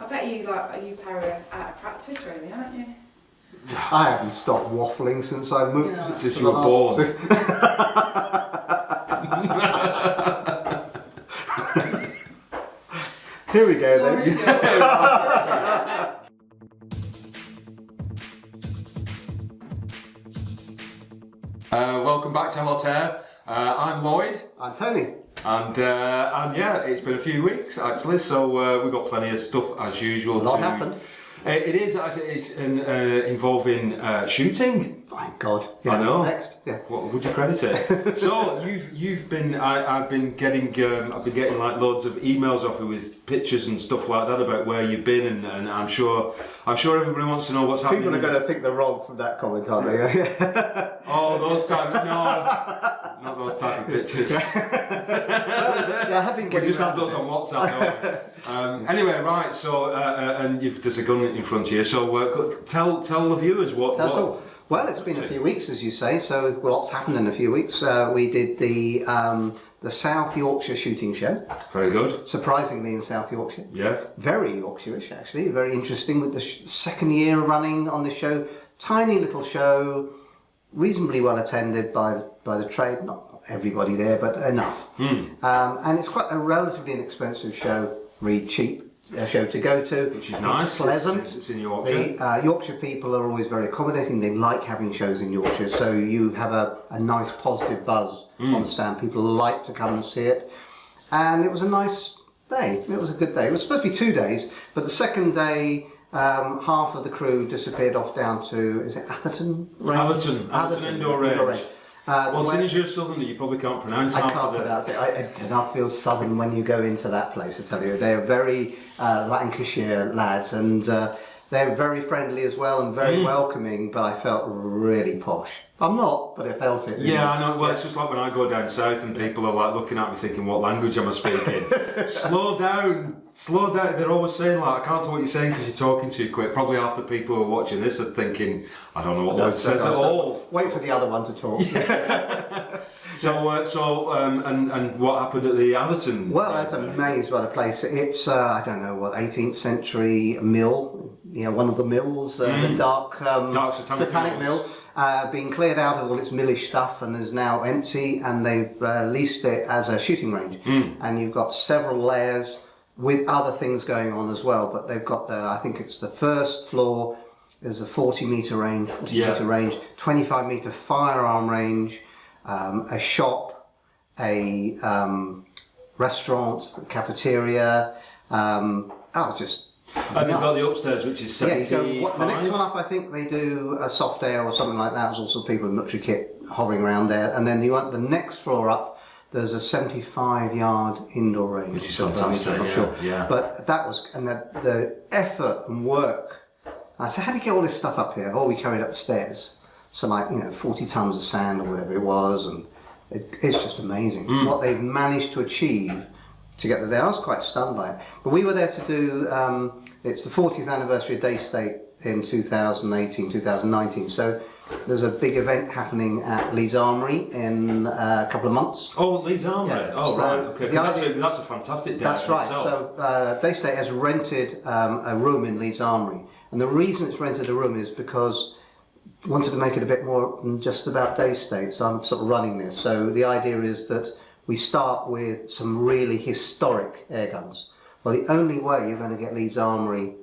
I bet you Perry out of practice, really, aren't you? I haven't stopped waffling since I moved. Yeah, Since you were born. Here we go Floor then. is yours. Welcome back to Hot Air. I'm Lloyd. I'm Tony. And yeah, it's been a few weeks actually, so we've got plenty of stuff as usual. A lot happened. It is actually. It's involving shooting. My God. I know. Next. Yeah. What would you credit it? So you've been. I've been getting like loads of emails off you with pictures and stuff like that about where you've been, and I'm sure everybody wants to know what's happening. People are going to think they're wrong from that comment, aren't they? Oh, those type. No, not those type of pictures. Yeah, I have been We getting just have around those to on WhatsApp. Anyway, right. So, and there's a gun in front of you. So, tell the viewers what. That's all. Well, it's been a few weeks, as you say, so lots happened in a few weeks. We did the South Yorkshire shooting show. Very good. Surprisingly, in South Yorkshire. Yeah. Very Yorkshire-ish, actually. Very interesting with the second year running on the show. Tiny little show, reasonably well attended by the trade. Not everybody there, but enough. And it's quite a relatively inexpensive show, really cheap show to go to. Which is nice. It's pleasant. It's in Yorkshire. The Yorkshire people are always very accommodating. They like having shows in Yorkshire, so you have a nice positive buzz on the stand. People like to come and see it. And it was a nice day. It was a good day. It was supposed to be 2 days, but the second day, half of the crew disappeared off down to, is it Atherton Range? Atherton Indoor Range. Well, seeing as you're southerner, you probably can't pronounce I half can't of it. pronounce it. I do not feel southern when you go into that place, I tell you. They're very Lancashire lads, and they're very friendly as well and very welcoming, but I felt really posh. I'm not, but I felt it. Yeah, I know. Well, it's just like when I go down south and people are like looking at me thinking, what language am I speaking? Slow down. They're always saying like, I can't tell what you're saying because you're talking too quick. Probably half the people who are watching this are thinking, I don't know what that says at all. Wait for the other one to talk. And what happened at the Atherton? Well, that's amazing what a place. It's, I don't know, what, 18th century mill, one of the mills, the dark satanic mill. Being cleared out of all its millish stuff and is now empty, and they've leased it as a shooting range. And you've got several layers with other things going on as well, but they've got I think it's the first floor, there's a 40 metre range, 25 metre firearm range, a shop, a restaurant, cafeteria, And they've got the upstairs, which is 75. The next one up, I think they do a soft air or something like that. There's also people in military kit hovering around there. And then you want the next floor up, there's a 75-yard indoor range. Which is fantastic, yeah. But that was, and the effort and work. I said, how do you get all this stuff up here? Oh, we carried up the stairs. So 40 tons of sand or whatever it was. And it's just amazing what they've managed to achieve to get there. I was quite stunned by it. But we were there to do, it's the 40th anniversary of Day State in 2018, 2019. So there's a big event happening at Leeds Armoury in a couple of months. Oh, Leeds Armoury. Yeah. Oh, So right. Okay. That's a fantastic day. That's right. So Day State has rented a room in Leeds Armoury. And the reason it's rented a room is because I wanted to make it a bit more than just about Day State. So I'm sort of running this. So the idea is that we start with some really historic air guns. Well, the only way you're going to get Leeds Armoury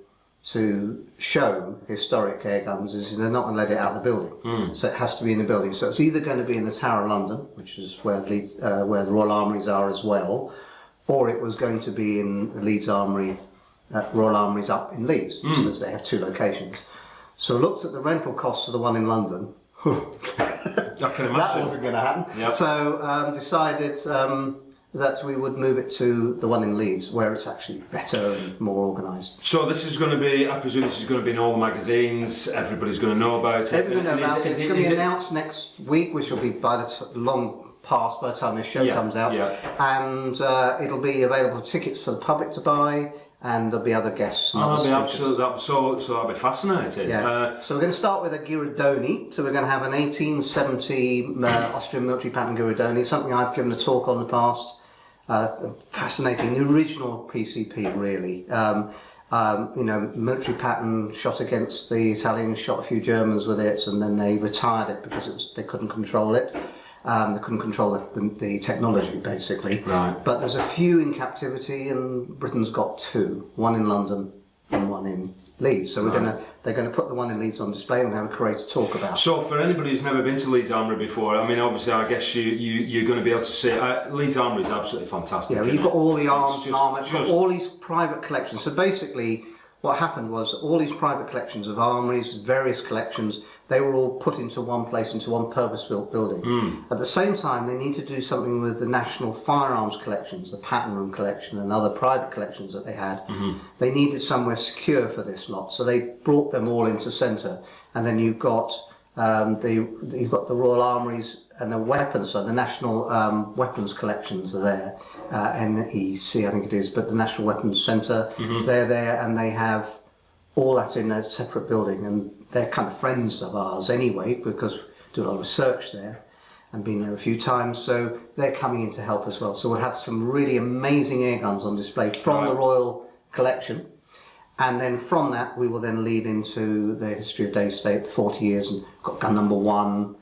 to show historic air guns is they're not going to let it out of the building. So it has to be in the building. So it's either going to be in the Tower of London, which is where the Royal Armouries are as well, or it was going to be in the Leeds Armoury, Royal Armouries up in Leeds, so they have two locations. So I looked at the rental costs of the one in London. I can imagine. That wasn't going to happen. Yep. So decided that we would move it to the one in Leeds, where it's actually better and more organised. So this is going to be, I presume this is going to be in all the magazines, everybody's going to know about it. Everyone knows about it. It's going to be announced next week, which will be by long past by the time this show comes out. Yeah. And it'll be available tickets for the public to buy, and there'll be other guests. And other that'll be fascinating. Yeah. So we're going to start with a Ghirardoni. So we're going to have an 1870 Austrian military pattern Ghirardoni, something I've given a talk on in the past. Fascinating, the original PCP really. military pattern, shot against the Italians, shot a few Germans with it, and then they retired it because they couldn't control it. They couldn't control the technology, basically. Right. But there's a few in captivity, and Britain's got 2, one in London and one in Leeds. So they're going to put the one in Leeds on display and have a creator talk about it. So for anybody who's never been to Leeds Armoury before, I mean, obviously, I guess you're going to be able to see Leeds Armoury is absolutely fantastic. Yeah, well, you've got all the arms and armour, just- got all these private collections. So basically, what happened was all these private collections of armories, various collections, they were all put into one place, into one purpose-built building. At the same time, they need to do something with the national firearms collections, the pattern room collection and other private collections that they had. They needed somewhere secure for this lot, so they brought them all into centre. And then you've got the Royal Armouries and the weapons, so the national weapons collections are there. NEC, I think it is, but the National Weapons Centre, they're there, and they have all that in a separate building, and they're kind of friends of ours anyway, because we do a lot of research there and been there a few times, so they're coming in to help as well. So we'll have some really amazing air guns on display from the Royal Collection, and then from that we will then lead into the history of Day State, the 40 years, and got gun number 1,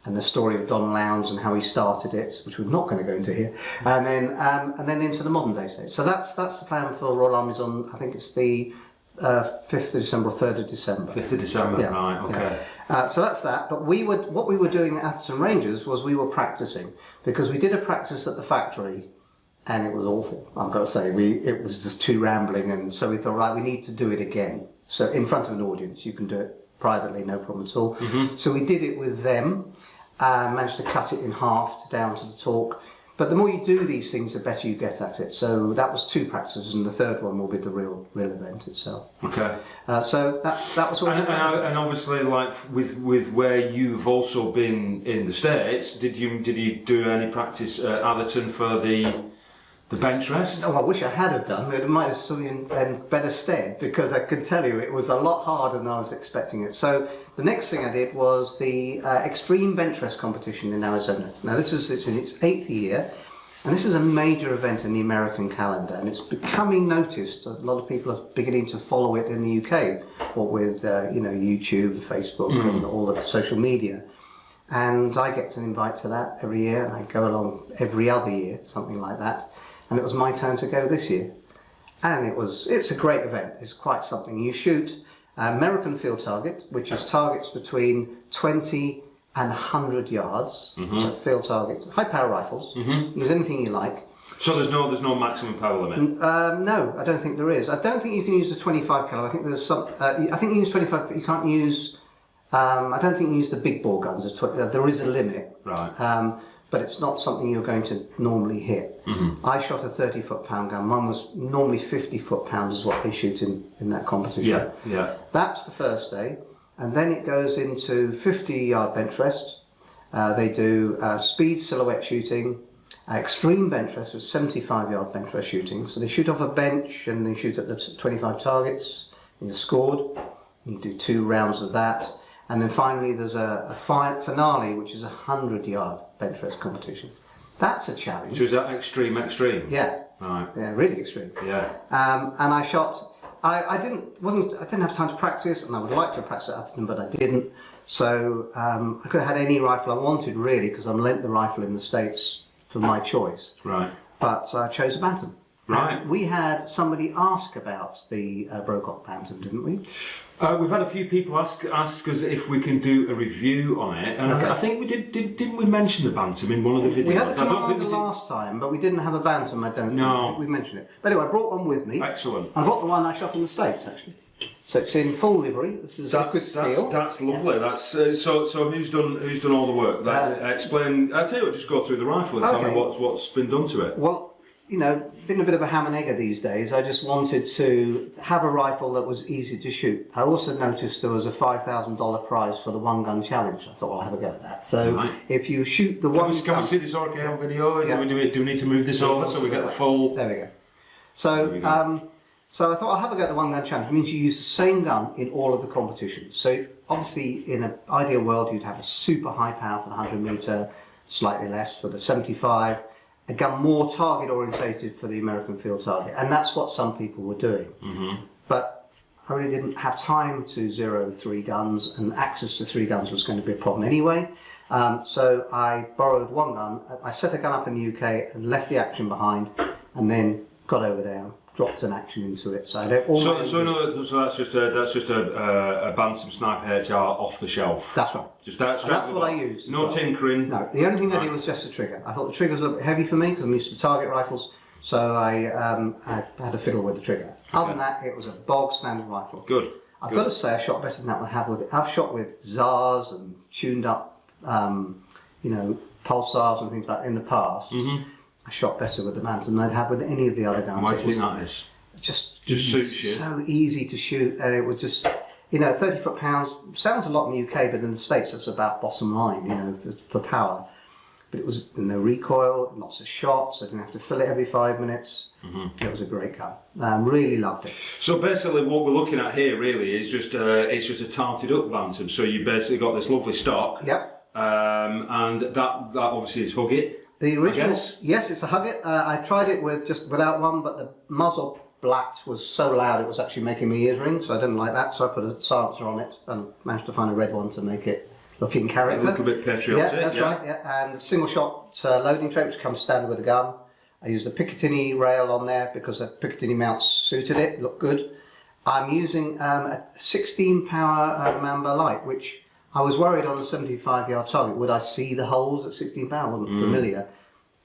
and the story of Don Lowndes and how he started it, which we're not going to go into here, and then into the modern Day State. So that's the plan for Royal Armies on, I think it's the 5th of December or 3rd of December. 5th of December, Yeah, right, okay. yeah. So that's that. But what we were doing at Atherton Rangers was we were practicing, because we did a practice at the factory, and it was awful. I've got to say, it was just too rambling, and so we thought, right, we need to do it again. So in front of an audience, you can do it privately, no problem at all. So we did it with them, managed to cut it in half down to the talk. But the more you do these things, the better you get at it. So that was 2 practices, and the third one will be the real event itself. Okay. So that was what. And obviously, like with where you've also been in the States, did you do any practice at Atherton for the Benchrest? Oh, I wish I had have done. It might have stood in better stead, because I can tell you it was a lot harder than I was expecting it. So the next thing I did was the Extreme Benchrest competition in Arizona. Now it's in its 8th year, and this is a major event in the American calendar, and it's becoming noticed. A lot of people are beginning to follow it in the UK, what with YouTube, Facebook, and all of social media. And I get an invite to that every year, and I go along every other year, something like that. And it was my turn to go this year, and it's a great event. It's quite something. You shoot American field target, which is targets between 20 and 100 yards. So field target, high power rifles. Use anything you like. So there's no maximum power limit. No, I don't think there is. I don't think you can use the 25 caliber. I think there's some. I think you use 25, but you can't use. I don't think you use the big bore guns. There is a limit. Right. But it's not something you're going to normally hit. I shot a 30 foot-pound gun. Mine was normally 50 foot-pound is what they shoot in that competition. Yeah. That's the first day. And then it goes into 50-yard bench rest. They do speed silhouette shooting, extreme bench rest with 75-yard bench rest shooting. So they shoot off a bench and they shoot at the 25 targets, and you're scored. You do 2 rounds of that. And then finally there's a finale, which is a 100-yard bench rest competition. That's a challenge. So is that extreme? Yeah. Right. Yeah, really extreme. Yeah. And I shot. I didn't have time to practice, and I would like to practice at Atherton, but I didn't. So I could have had any rifle I wanted, really, because I'm lent the rifle in the States for my choice. Right. But I chose a Bantam. Right. And we had somebody ask about the Brocock Bantam, didn't we? We've had a few people ask us if we can do a review on it, and Okay. I think we didn't we mention the Bantam in one of the videos? We had a I don't think Commander we did. last time, but we didn't have a Bantam, I don't No. think. We mentioned it. But anyway, I brought one with me. Excellent. I brought the one I shot in the States, actually. So it's in full livery. This is liquid steel. That's lovely. That's so. Who's done all the work? Explain. I tell you what. Just go through the rifle and tell me what's been done to it. Well, been a bit of a ham and egger these days. I just wanted to have a rifle that was easy to shoot. I also noticed there was a $5,000 prize for the one gun challenge. I thought, well, I'll have a go at that. So if you shoot the one Can we see this okay on video? Yeah. Do we need to move this over so we get the full? There we go. So so I thought I'll have a go at the one gun challenge. It means you use the same gun in all of the competitions. So obviously in an ideal world you'd have a super high power for the 100 meter, slightly less for the 75. A gun more target orientated for the American field target, and that's what some people were doing. But I really didn't have time to zero 3 guns, and access to 3 guns was going to be a problem anyway. So I borrowed 1 gun. I set a gun up in the UK and left the action behind, and then got over there, dropped an action into it. So I don't. So that's just a Bantam Sniper HR off the shelf. That's right. Just that. That's what I used. No tinkering. No, the only thing I did was just the trigger. I thought the trigger was a little bit heavy for me because I'm used to target rifles, so I had to fiddle with the trigger. Other than that, it was a bog standard rifle. Good. I've got to say, I shot better than that. I've shot with ZARs and tuned up, pulsars and things like that in the past. Mm-hmm. I shot better with the Bantam than I'd have with any of the other guns. Why do you think that is? Just suits you. So easy to shoot, and it would just, 30 foot pounds sounds a lot in the UK, but in the States it's about bottom line, for power. But it was no recoil, lots of shots. I didn't have to fill it every 5 minutes. Mm-hmm. It was a great gun. Really loved it. So basically, what we're looking at here really is just it's just a tarted up Bantam. So you basically got this lovely stock. Yep. And that obviously is Hug It. The original, yes, it's a Hug It. I tried it without one, but the muzzle blat was so loud it was actually making my ears ring, so I didn't like that. So I put a silencer on it and managed to find a red one to make it look in character. A little bit patriotic. Yeah, that's right. Yeah, and single shot loading tray, which comes standard with a gun. I used a Picatinny rail on there because the Picatinny mounts suited it, looked good. I'm using a 16 power Mamba light, which I was worried on a 75-yard target. Would I see the holes at 16 power? I wasn't familiar.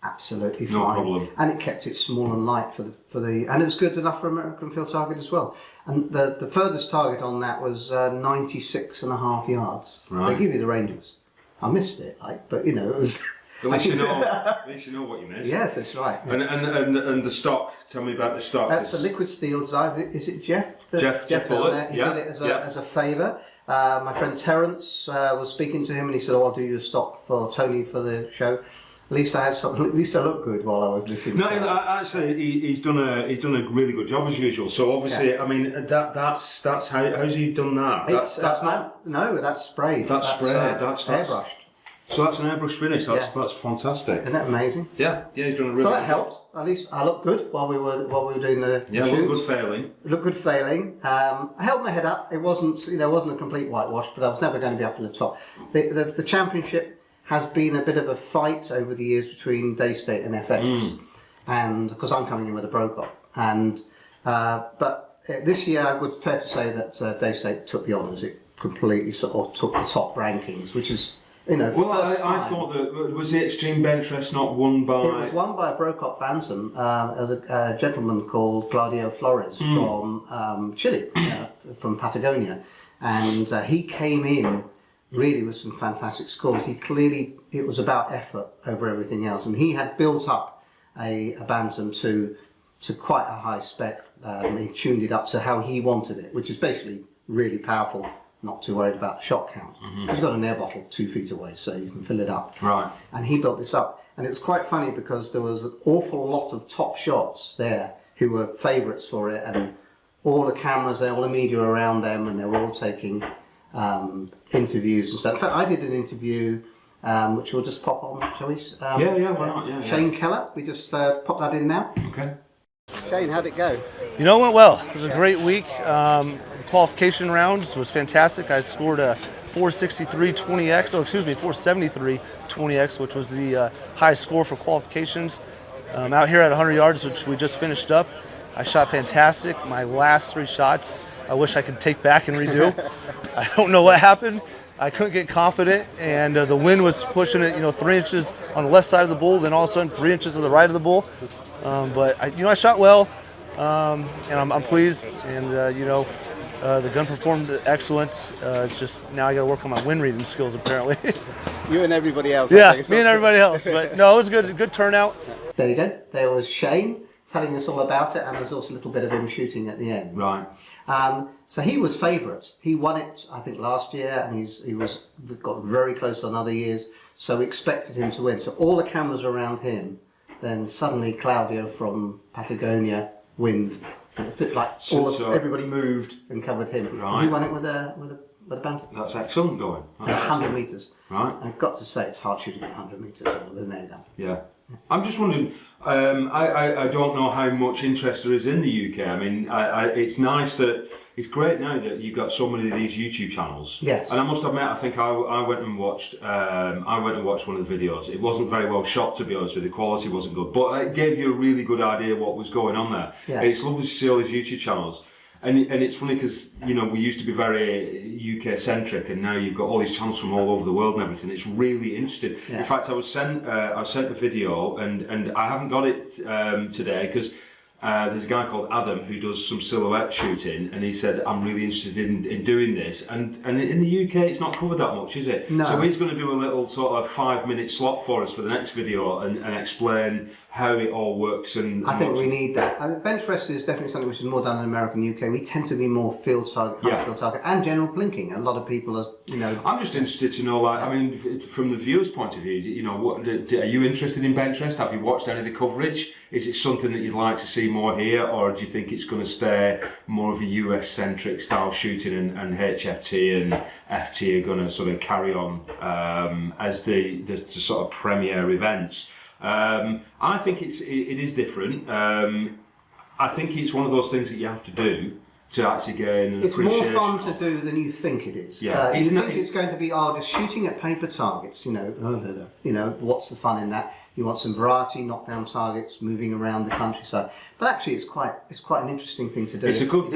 Absolutely fine. No problem. And it kept it small and light and it's good enough for American field target as well. And the furthest target on that was 96.5 yards. Right. They give you the ranges. I missed it, but it was. At least you know what you missed. Yes, that's right. Yeah. And the stock. Tell me about the stock. That's a liquid steel design. Is it Jeff? Jeff down Bullock. there. He did it as a favour. My friend Terence was speaking to him, and he said, "I'll do your stock for Tony for the show." At least I had something. At least I looked good while I was listening. No, actually, he's done a really good job as usual. So obviously, I mean, that's how's he done that? That's sprayed. That's sprayed. That's airbrushed. So that's an airbrush finish. That's fantastic. Isn't that amazing? Yeah, he's done a really. So that helped. At least I looked good while we were doing the looked good failing. Looked good failing. I held my head up. It wasn't a complete whitewash, but I was never going to be up to the top. The championship has been a bit of a fight over the years between Daystate and FX, and because I'm coming in with a Brocock, but this year I would fair to say that Daystate took the honours. It completely sort of took the top rankings, which is Well, I thought that was the Extreme Benchrest not won by. It was won by a Brocock Bantam as a gentleman called Gladio Flores from Chile, from Patagonia, and he came in really with some fantastic scores. It was about effort over everything else, and he had built up a Bantam to quite a high spec. He tuned it up to how he wanted it, which is basically really powerful. Not too worried about the shot count. Mm-hmm. He's got an air bottle 2 feet away, so you can fill it up. Right. And he built this up, and it was quite funny because there was an awful lot of top shots there who were favourites for it, and all the cameras there, all the media around them, and they were all taking interviews and stuff. In fact, I did an interview which we'll just pop on, shall we? Why not? Yeah, Shane Keller, we just pop that in now. Okay. Shane, how'd it go? It went well. It was a great week. The qualification rounds was fantastic. I scored a 463 20x, 473 20x, which was the highest score for qualifications. Out here at 100 yards, which we just finished up, I shot fantastic. My last 3 shots, I wish I could take back and redo. I don't know what happened. I couldn't get confident, and the wind was pushing it, 3 inches on the left side of the bull, then all of a sudden 3 inches to the right of the bull. But I shot well, and I'm pleased, and the gun performed excellent. It's just now I got to work on my wind reading skills apparently. You and everybody else. Yeah, me and everybody else. But no, it was good turnout. There you go. There was Shane telling us all about it, and there's also a little bit of him shooting at the end. Right. So he was favourite. He won it, I think, last year, and he got very close on other years. So we expected him to win. So all the cameras were around him. Then suddenly Claudio from Patagonia wins. A bit like everybody moved and covered him. Right. He won it with a Bantam. That's excellent going. 100 metres. Right. I've got to say, it's hard shooting at 100 metres with an air gun. Yeah. I'm just wondering, I don't know how much interest there is in the UK. I mean, it's nice that, it's great now that you've got so many of these YouTube channels. Yes. And I must admit, I think I went and watched one of the videos. It wasn't very well shot, to be honest with you. The quality wasn't good, but it gave you a really good idea what was going on there. Yeah. It's lovely to see all these YouTube channels. And it's funny because, you know, we used to be very UK centric, and now you've got all these channels from all over the world and everything. It's really interesting. Yeah. In fact, I was sent a video, and I haven't got it today because there's a guy called Adam who does some silhouette shooting, and he said, I'm really interested in doing this. And in the UK, it's not covered that much, is it? No. So he's going to do a little sort of 5-minute slot for us for the next video and explain how it all works. And I think we need that. I mean, Benchrest is definitely something which is more done in America and UK. We tend to be more field target, field target, and general blinking. A lot of people are, you know. I'm just interested to know, like, I mean, from the viewer's point of view, you know, what are you interested in Benchrest? Have you watched any of the coverage? Is it something that you'd like to see more here, or do you think it's going to stay more of a US centric style shooting, and HFT and FT are going to sort of carry on as the sort of premier events? I think it is different. I think it's one of those things that you have to do to actually gain an appreciation. It's more fun to do than you think it is. Yeah. You think it's going to be, just shooting at paper targets, you know, you know, what's the fun in that? You want some variety, knockdown targets, moving around the countryside. But actually, it's quite an interesting thing to do. It's a good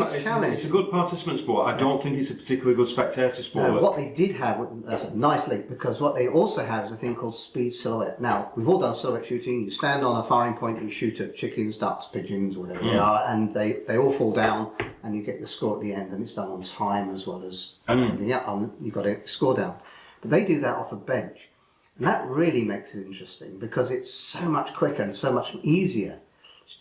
participant sport. I don't think it's a particularly good spectator sport. No, what they did have, that's a nice link, because what they also have is a thing called speed silhouette. Now, we've all done silhouette shooting. You stand on a firing point, you shoot at chickens, ducks, pigeons, whatever they are, and they all fall down, and you get your score at the end, and it's done on time as well as everything else. You've got a score down. But they do that off a bench. And that really makes it interesting because it's so much quicker and so much easier.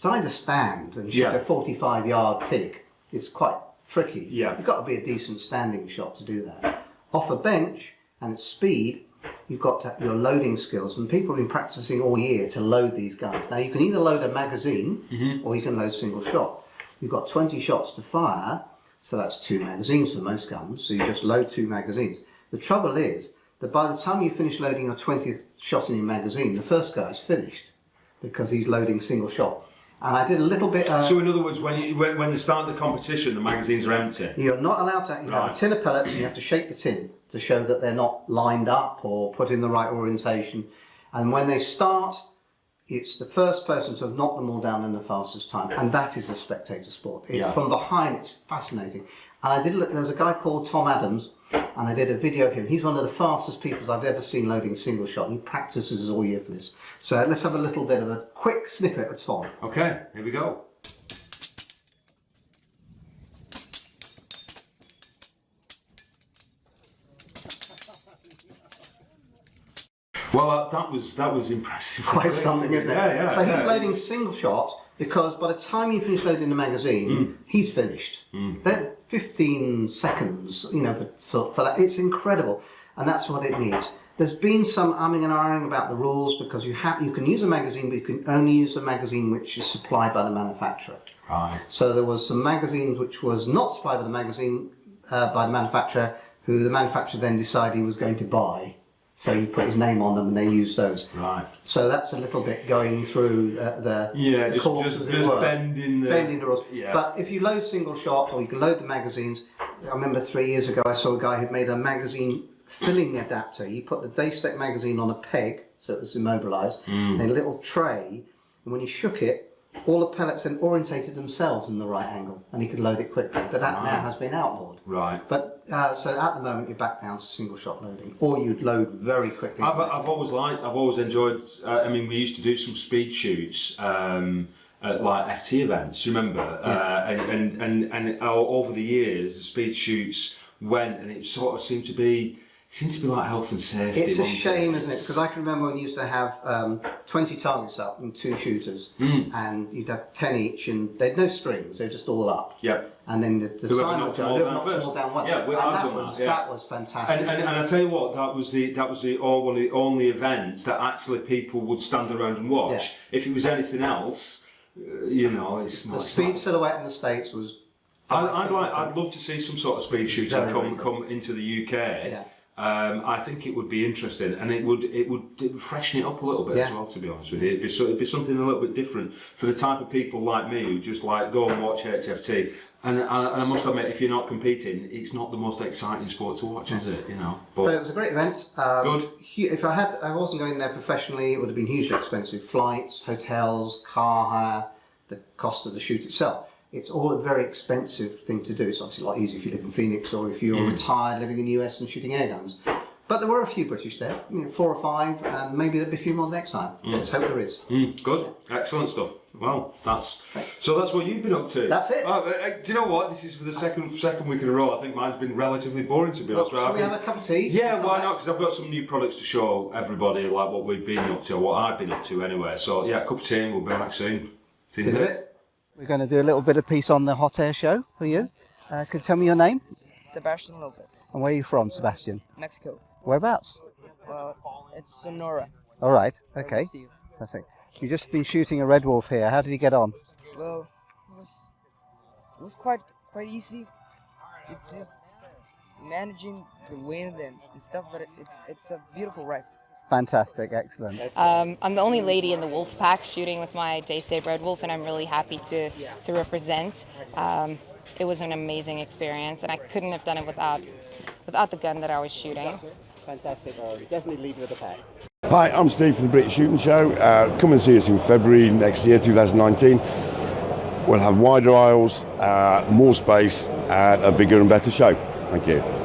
Trying to stand and shoot a 45-yard pig is quite tricky. Yeah. You've got to be a decent standing shot to do that. Off a bench and it's speed, you've got your loading skills, and people have been practicing all year to load these guns. Now you can either load a magazine or you can load single shot. You've got 20 shots to fire, so that's 2 magazines for most guns, so you just load 2 magazines. The trouble is that by the time you finish loading your 20th shot in your magazine, the first guy's finished because he's loading single shot. And I did a little bit. So in other words, when they start the competition, the magazines are empty. You're not allowed to. You have a tin of pellets, and you have to shake the tin to show that they're not lined up or put in the right orientation. And when they start, it's the first person to have knocked them all down in the fastest time, and that is a spectator sport. From behind, it's fascinating. And there's a guy called Tom Adams, and I did a video of him. He's one of the fastest people I've ever seen loading single shot. He practices all year for this. So let's have a little bit of a quick snippet of Tom. Okay, here we go. Well, that was impressive. Quite something, isn't it? Yeah. So he's loading single shot because by the time you finish loading the magazine, he's finished. They're 15 seconds, you know, for that. It's incredible, and that's what it needs. There's been some umming and ahhing about the rules because you can use a magazine, but you can only use a magazine which is supplied by the manufacturer. Right. So there was some magazines which was not supplied by the manufacturer, who the manufacturer then decided he was going to buy. So he put his name on them, and they used those. Right. So that's a little bit going through just bending the rules. Yeah. But if you load single shot, or you can load the magazines. I remember 3 years ago I saw a guy who made a magazine filling adapter. He put the Daystep magazine on a peg, so it was immobilised, in a little tray, and when he shook it, all the pellets then orientated themselves in the right angle, and he could load it quickly. But that now has been outlawed. Right. But so at the moment you're back down to single shot loading, or you'd load very quickly. I've always enjoyed. I mean, we used to do some speed shoots at like FT events. Remember? Yeah. And over the years, the speed shoots went, and it sort of seemed to be like health and safety. It's a shame, isn't it? Because I can remember when you used to have 20 targets up and 2 shooters, and you'd have 10 each, and they'd no strings; they're just all up. Yep. And then the timer knocks them all down one. Yeah, that was fantastic. And I tell you what, that was one of the only events that actually people would stand around and watch. Yeah. If it was anything else, you know, it's not. The speed silhouette in the States was. I'd love to see some sort of speed shooting come into the UK. Yeah. I think it would be interesting, and it would freshen it up a little bit as well. To be honest with you, it'd be something a little bit different for the type of people like me who just like go and watch HFT. And I must admit, if you're not competing, it's not the most exciting sport to watch, is it? You know. But it was a great event. Good. If I wasn't going there professionally, it would have been hugely expensive. Flights, hotels, car hire, the cost of the shoot itself. It's all a very expensive thing to do. It's obviously a lot easier if you live in Phoenix or if you're retired living in the US and shooting air guns. But there were a few British there, 4 or 5, and maybe there'll be a few more next time. Let's hope there is. Good, excellent stuff. Well, that's what you've been up to. That's it. Do you know what? This is for the second week in a row. I think mine's been relatively boring, to be honest. Shall we have a cup of tea? Yeah, why not? Because I've got some new products to show everybody, like what we've been up to, or what I've been up to anyway. So yeah, a cup of tea, and we'll be back soon. See you in a bit. We're going to do a little bit of piece on the hot air show for you. Can you tell me your name? Sebastian Lopez, And where are you from, Sebastian? Mexico. Whereabouts? Well, it's Sonora. All right, okay. Where do you see? Fantastic. You've just been shooting a red wolf here. How did you get on? Well, it was quite easy. It's just managing the wind and stuff, but it's a beautiful rifle. Fantastic, excellent. I'm the only lady in the wolf pack shooting with my Daystate Red Wolf, and I'm really happy to represent. It was an amazing experience, and I couldn't have done it without the gun that I was shooting. Fantastic, definitely lead with the pack. Hi, I'm Steve from the British Shooting Show. Come and see us in February next year, 2019. We'll have wider aisles, more space, and a bigger and better show. Thank you.